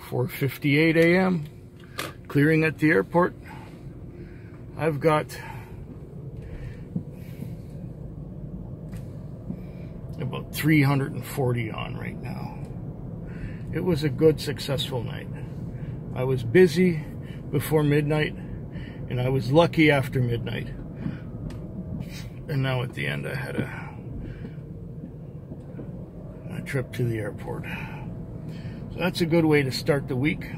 4:58 a.m. clearing at the airport. I've got about 340 on right now. It was a good, successful night. I was busy before midnight, and I was lucky after midnight. And now at the end, I had a trip to the airport. So that's a good way to start the week.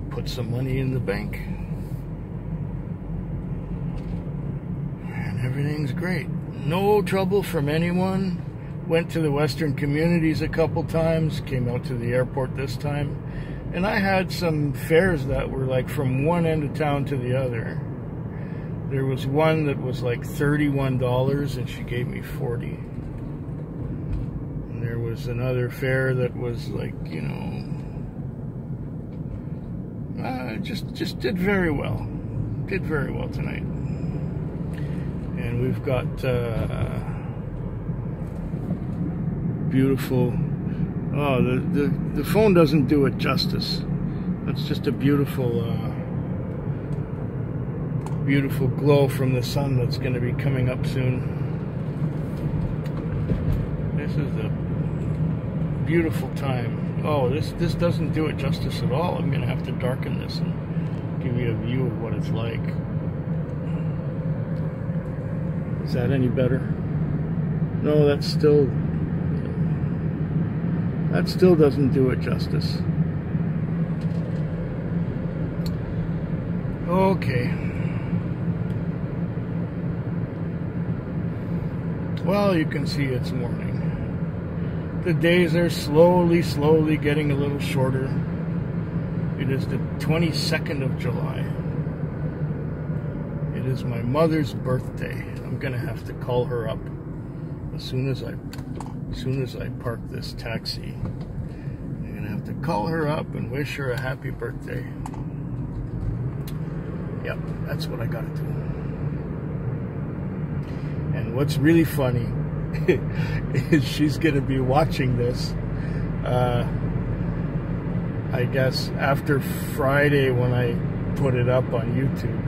Put some money in the bank. And everything's great. No trouble from anyone. Went to the Western Communities a couple times. Came out to the airport this time. And I had some fares that were like from one end of town to the other. There was one that was like $31 and she gave me 40. And there was another fare that was like, you know, just did very well. Did very well tonight. And we've got beautiful. Oh, the phone doesn't do it justice. That's just a beautiful beautiful glow from the sun that's going to be coming up soon. This is a beautiful time. Oh, this doesn't do it justice at all. I'm going to have to darken this and give you a view of what it's like. Is that any better? No, that still doesn't do it justice. Okay. Well, you can see it's morning. The days are slowly getting a little shorter. It is the 22nd of July. It is my mother's birthday. I'm gonna have to call her up as soon as I park this taxi. I'm gonna have to call her up and wish her a happy birthday. Yep, that's what I gotta do. And what's really funny is she's going to be watching this, I guess, after Friday when I put it up on YouTube.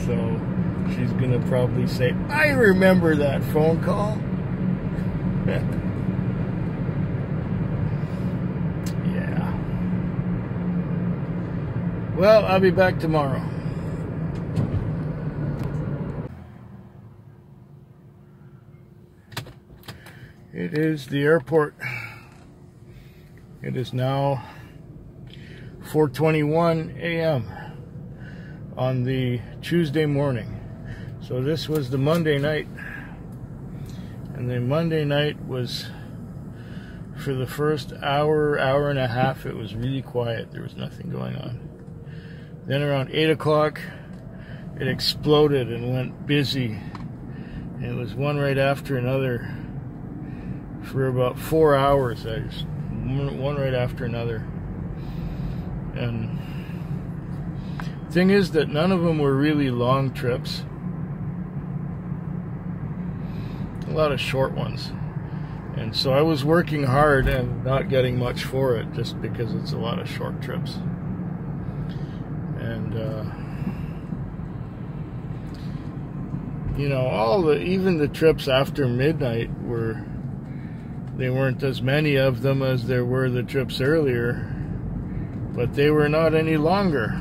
So she's going to probably say, I remember that phone call. Yeah. Well, I'll be back tomorrow. It is the airport. It is now 4:21 a.m. on the Tuesday morning. So this was the Monday night. And the Monday night was, for the first hour and a half, it was really quiet. There was nothing going on. Then around 8 o'clock, it exploded and went busy. And it was one right after another. For about 4 hours, one right after another. And the thing is that none of them were really long trips. A lot of short ones. And so I was working hard and not getting much for it, just because it's a lot of short trips. And you know, even the trips after midnight were. They weren't as many of them as there were the trips earlier, but they were not any longer.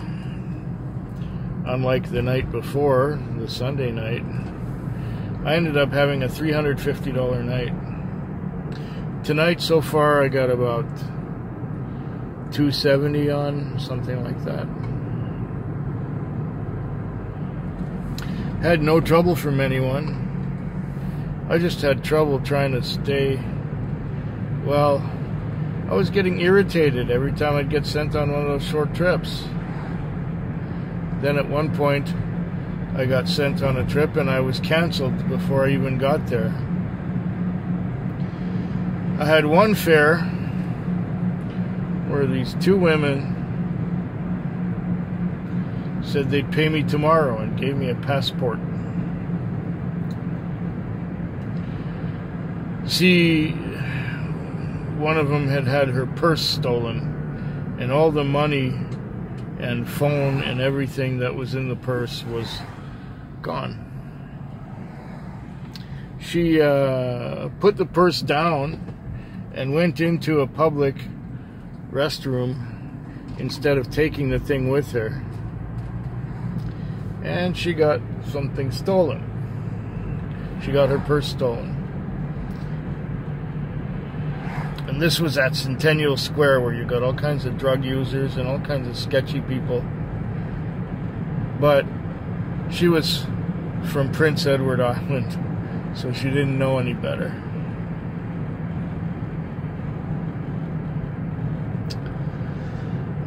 Unlike the night before, the Sunday night, I ended up having a $350 night. Tonight, so far, I got about 270 on, something like that. Had no trouble from anyone. I just had trouble trying to stay. Well, I was getting irritated every time I'd get sent on one of those short trips. Then at one point, I got sent on a trip and I was canceled before I even got there. I had one fare where these two women said they'd pay me tomorrow and gave me a passport. See, one of them had had her purse stolen, and all the money and phone and everything that was in the purse was gone. She put the purse down and went into a public restroom instead of taking the thing with her, and she got something stolen. She got her purse stolen. And this was at Centennial Square, where you got all kinds of drug users and all kinds of sketchy people. But she was from Prince Edward Island, so she didn't know any better.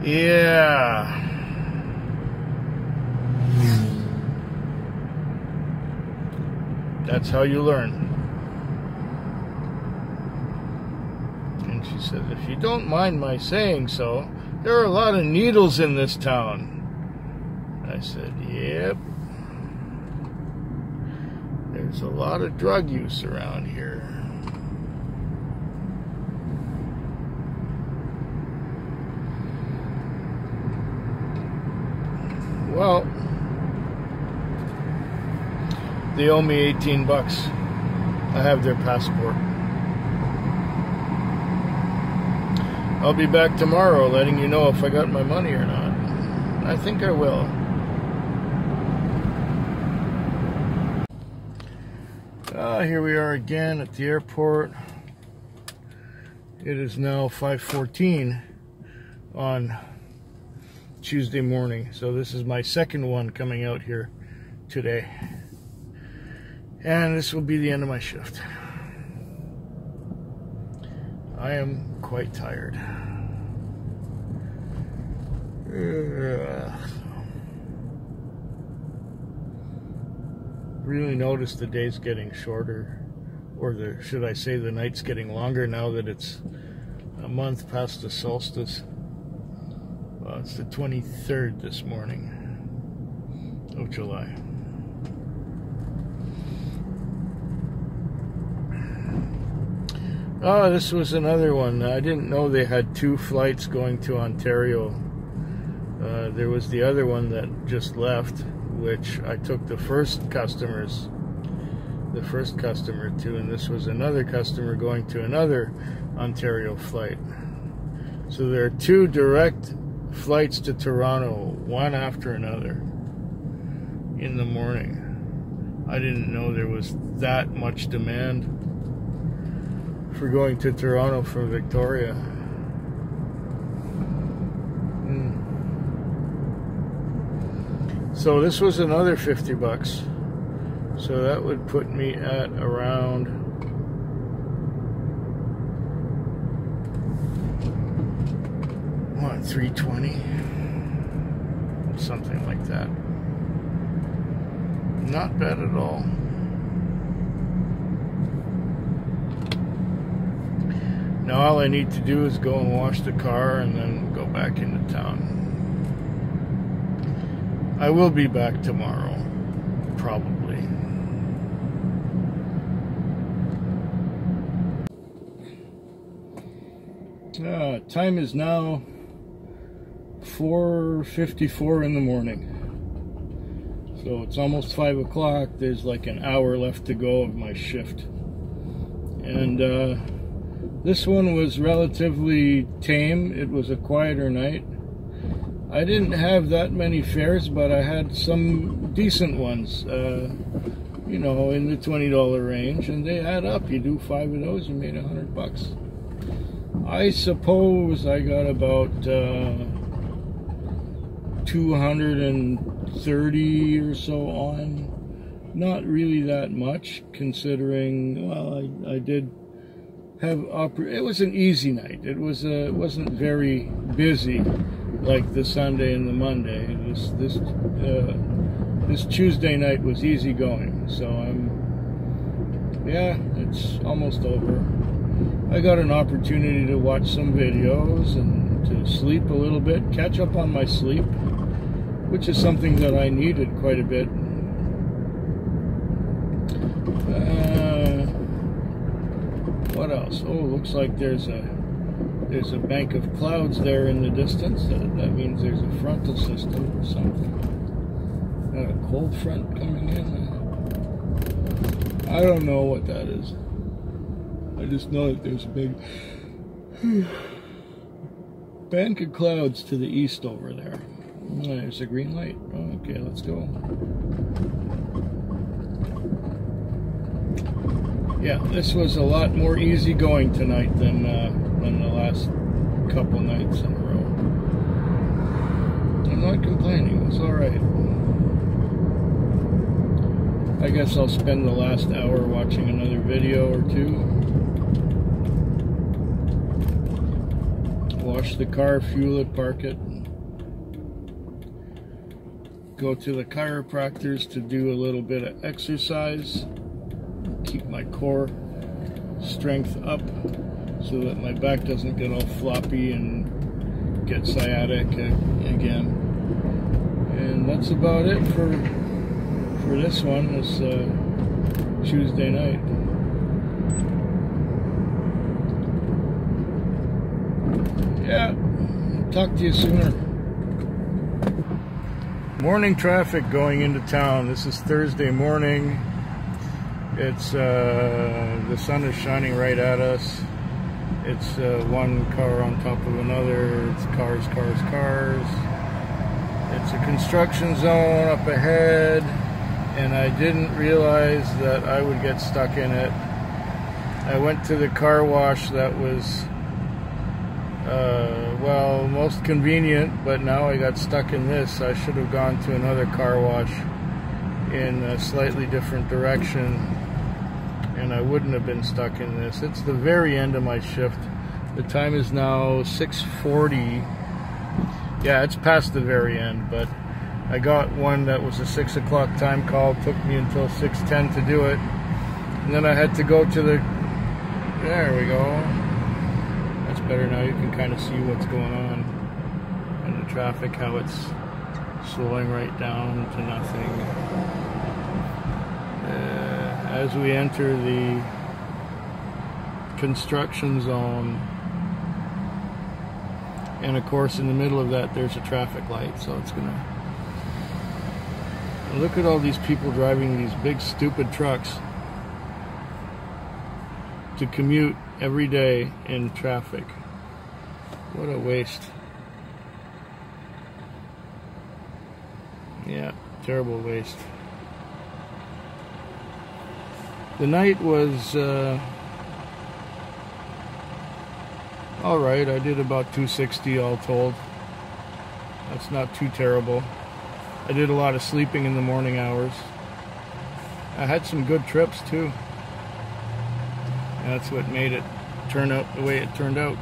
Yeah. That's how you learn. And she said, if you don't mind my saying so, there are a lot of needles in this town. I said, yep. There's a lot of drug use around here. Well, they owe me 18 bucks. I have their passport. I'll be back tomorrow letting you know if I got my money or not. I think I will. Here we are again at the airport. It is now 5:14 on Tuesday morning. So this is my second one coming out here today. And this will be the end of my shift. I am quite tired. Really notice the day's getting shorter, or should I say the night's getting longer now that it's a month past the solstice. Well, it's the 23rd this morning of July. Oh, this was another one. I didn't know they had 2 flights going to Ontario. There was the other one that just left, which I took the first customer to, and this was another customer going to another Ontario flight. So there are 2 direct flights to Toronto, one after another, in the morning. I didn't know there was that much demand for going to Toronto from Victoria. So this was another 50 bucks. So that would put me at around what, 320? Something like that. Not bad at all. Now all I need to do is go and wash the car and then go back into town. I will be back tomorrow, probably. Time is now 4:54 in the morning. So it's almost 5 o'clock. There's like an hour left to go of my shift. And this one was relatively tame. It was a quieter night. I didn't have that many fares, but I had some decent ones, you know, in the $20 range, and they add up. You do 5 of those, you made 100 bucks. I suppose I got about 230 or so on. Not really that much, considering, well, I did have it was an easy night. It wasn't very busy like the Sunday and the Monday. This Tuesday night was easy going. So yeah, it's almost over. I got an opportunity to watch some videos and to sleep a little bit, catch up on my sleep, which is something that I needed quite a bit. What else? Oh, looks like there's a There's a bank of clouds there in the distance. That means there's a frontal system or something. Got a cold front coming in. I don't know what that is. I just know that there's a big bank of clouds to the east over there. There's a green light. Okay, let's go. Yeah, this was a lot more easy going tonight than the last couple nights in a row. I'm not complaining. It's all right. I guess I'll spend the last hour watching another video or two. Wash the car, fuel it, park it. Go to the chiropractors to do a little bit of exercise. Keep my core strength up so that my back doesn't get all floppy and get sciatic again. And that's about it for this one, this Tuesday night. Yeah, talk to you sooner. Morning traffic going into town. This is Thursday morning. It's the sun is shining right at us. It's one car on top of another. It's cars, cars, cars. It's a construction zone up ahead, and I didn't realize that I would get stuck in it. I went to the car wash that was well, most convenient, but now I got stuck in this. I should have gone to another car wash in a slightly different direction, and I wouldn't have been stuck in this. It's the very end of my shift. The time is now 6:40. Yeah, it's past the very end, but I got one that was a 6 o'clock time call. It took me until 6:10 to do it. And then I had to go to the... There we go. That's better now. You can kind of see what's going on in the traffic, how it's slowing right down to nothing. As we enter the construction zone, and of course in the middle of that there's a traffic light, so it's gonna... Look at all these people driving these big stupid trucks to commute every day in traffic. What a waste. Yeah, terrible waste. The night was alright. I did about 260 all told. That's not too terrible. I did a lot of sleeping in the morning hours. I had some good trips too. That's what made it turn out the way it turned out.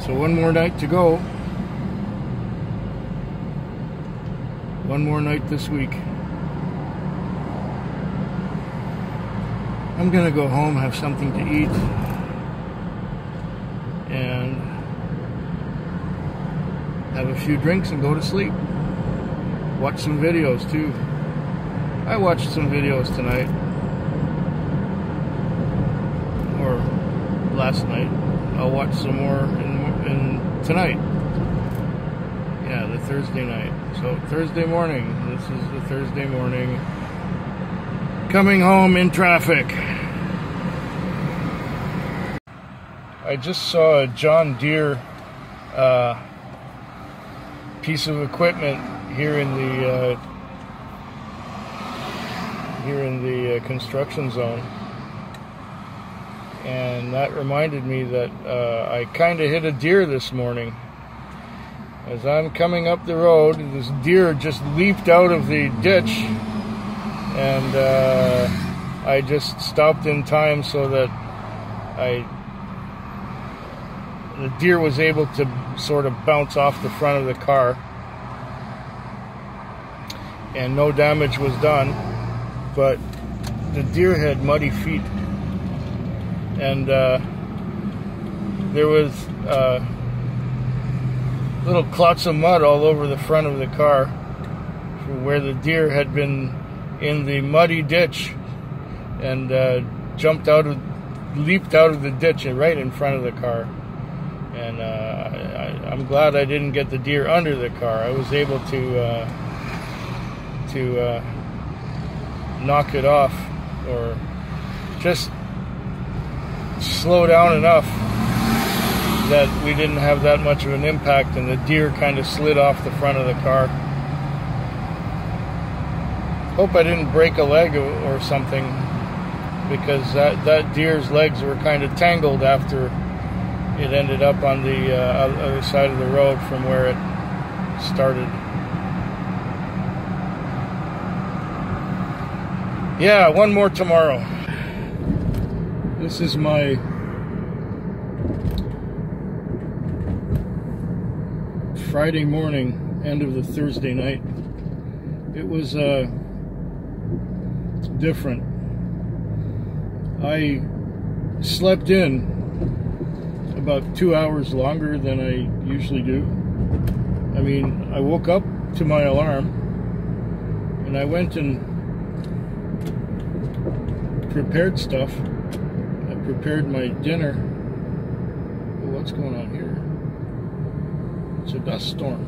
So one more night to go. One more night this week. I'm gonna go home, have something to eat, and have a few drinks and go to sleep. Watch some videos too. I watched some videos tonight, or last night. I'll watch some more in tonight. Yeah, the Thursday night. So Thursday morning. This is the Thursday morning. Coming home in traffic. I just saw a John Deere piece of equipment here in the construction zone, and that reminded me that I kind of hit a deer this morning. As I'm coming up the road, this deer just leaped out of the ditch, and I just stopped in time so that the deer was able to sort of bounce off the front of the car, and no damage was done. But the deer had muddy feet, and there was little clots of mud all over the front of the car where the deer had been in the muddy ditch, and leaped out of the ditch right in front of the car. And I'm glad I didn't get the deer under the car. I was able to knock it off, or just slow down enough that we didn't have that much of an impact, and the deer kind of slid off the front of the car. Hope I didn't break a leg or something, because that deer's legs were kind of tangled after it ended up on the other side of the road from where it started. Yeah, one more tomorrow. This is my Friday morning, end of the Thursday night. It was different. I slept in about 2 hours longer than I usually do. I mean, I woke up to my alarm and I went and prepared stuff. I prepared my dinner. Oh, what's going on here? It's a dust storm.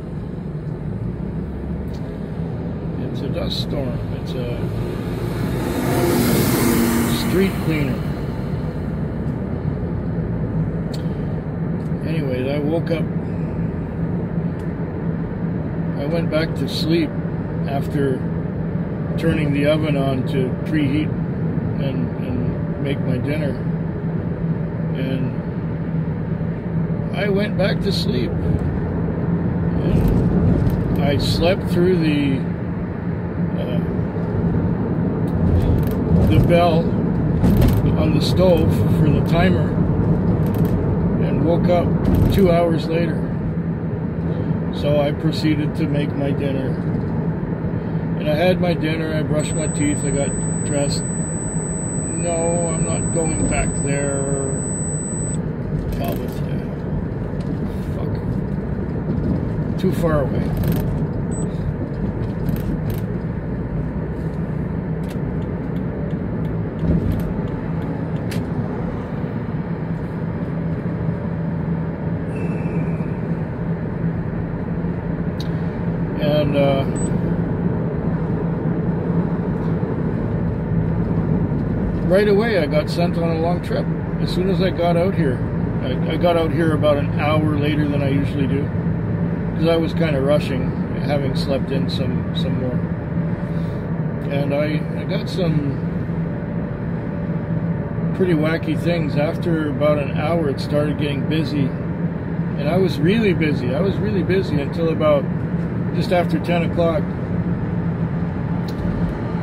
It's a dust storm. It's a street cleaner. Anyways, I woke up. I went back to sleep after turning the oven on to preheat and make my dinner. And I went back to sleep. And I slept through the bell on the stove for the timer, and woke up 2 hours later. So I proceeded to make my dinner. And I had my dinner, I brushed my teeth, I got dressed. No, I'm not going back there. Hell with you. Fuck. Too far away. And right away I got sent on a long trip. As soon as I got out here, I got out here about an hour later than I usually do, because I was kind of rushing, having slept in some more. And I got some pretty wacky things. After about an hour it started getting busy, and I was really busy. Until about just after 10 o'clock.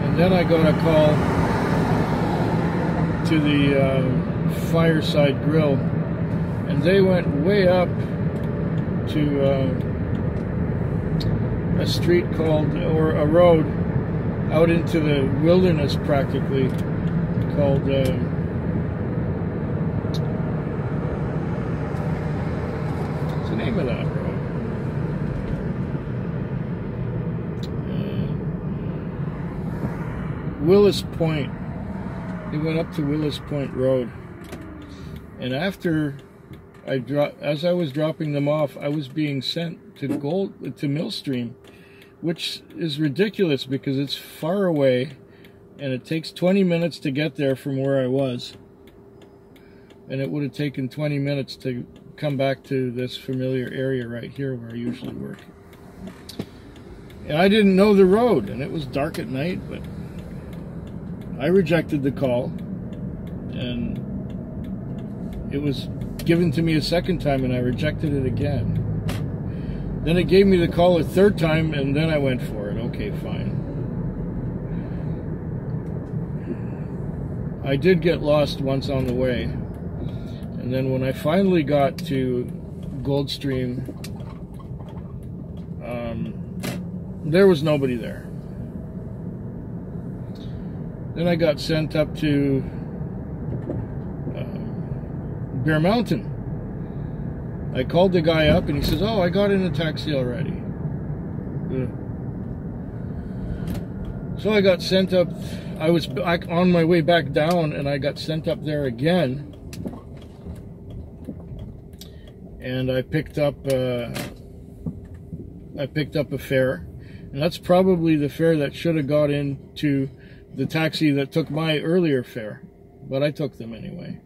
And then I got a call to the Fireside Grill, and they went way up to a street called, or a road out into the wilderness practically, called what's the name of that road? Willis Point. They went up to Willis Point Road, and after as I was dropping them off, I was being sent to Millstream, which is ridiculous because it's far away, and it takes 20 minutes to get there from where I was, and it would have taken 20 minutes to come back to this familiar area right here where I usually work. And I didn't know the road, and it was dark at night, but I rejected the call, and it was given to me a second time, and I rejected it again. Then it gave me the call a third time, and then I went for it. Okay, fine. I did get lost once on the way, and then when I finally got to Goldstream, there was nobody there. Then I got sent up to Bear Mountain. I called the guy up and he says, "Oh, I got in a taxi already." So I got sent up. I was on my way back down, and I got sent up there again. And I picked up a fare, and that's probably the fare that should have got into the taxi that took my earlier fare, but I took them anyway.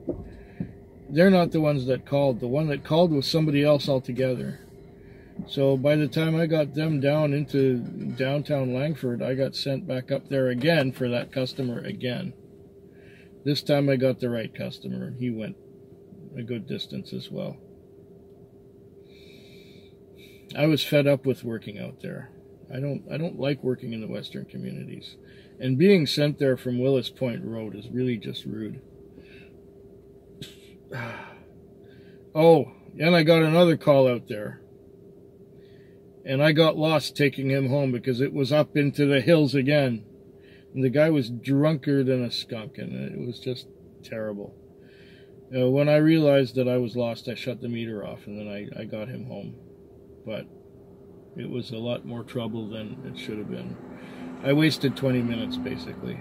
They're not the ones that called. The one that called was somebody else altogether. So by the time I got them down into downtown Langford, I got sent back up there again for that customer again. This time I got the right customer, and he went a good distance as well. I was fed up with working out there. I don't like working in the Western communities. And being sent there from Willis Point Road is really just rude. Oh, and I got another call out there. And I got lost taking him home because it was up into the hills again. And the guy was drunker than a skunk, and it was just terrible. When I realized that I was lost, I shut the meter off, and then I got him home. But it was a lot more trouble than it should have been. I wasted 20 minutes, basically.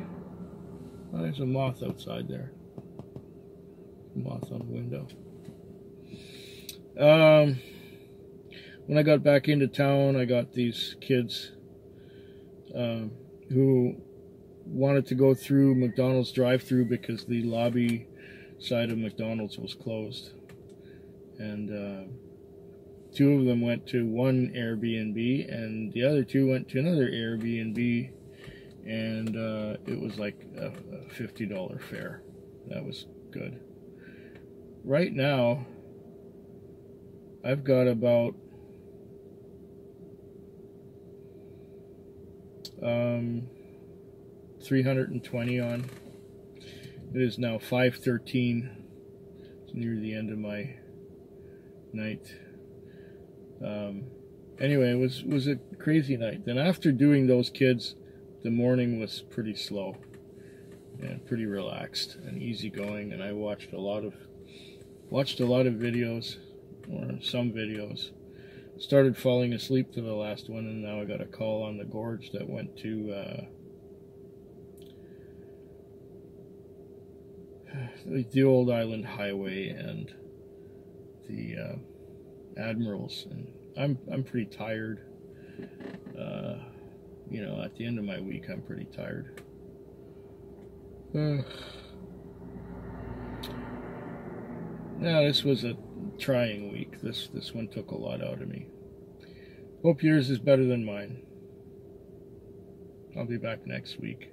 Oh, there's a moth outside there. Moth on the window. When I got back into town, I got these kids who wanted to go through McDonald's drive-thru because the lobby side of McDonald's was closed. And two of them went to one Airbnb, and the other two went to another Airbnb, and it was like a $50 fare. That was good. Right now, I've got about 320 on. It is now 5:13. It's near the end of my night. Anyway, it was a crazy night. Then after doing those kids, the morning was pretty slow and pretty relaxed and easygoing. And I watched a lot of videos, or some videos. Started falling asleep to the last one, and now I got a call on the gorge that went to the Old Island Highway and the Admirals, and I'm pretty tired. You know, at the end of my week, I'm pretty tired. Now, this was a trying week. This one took a lot out of me. Hope yours is better than mine. I'll be back next week.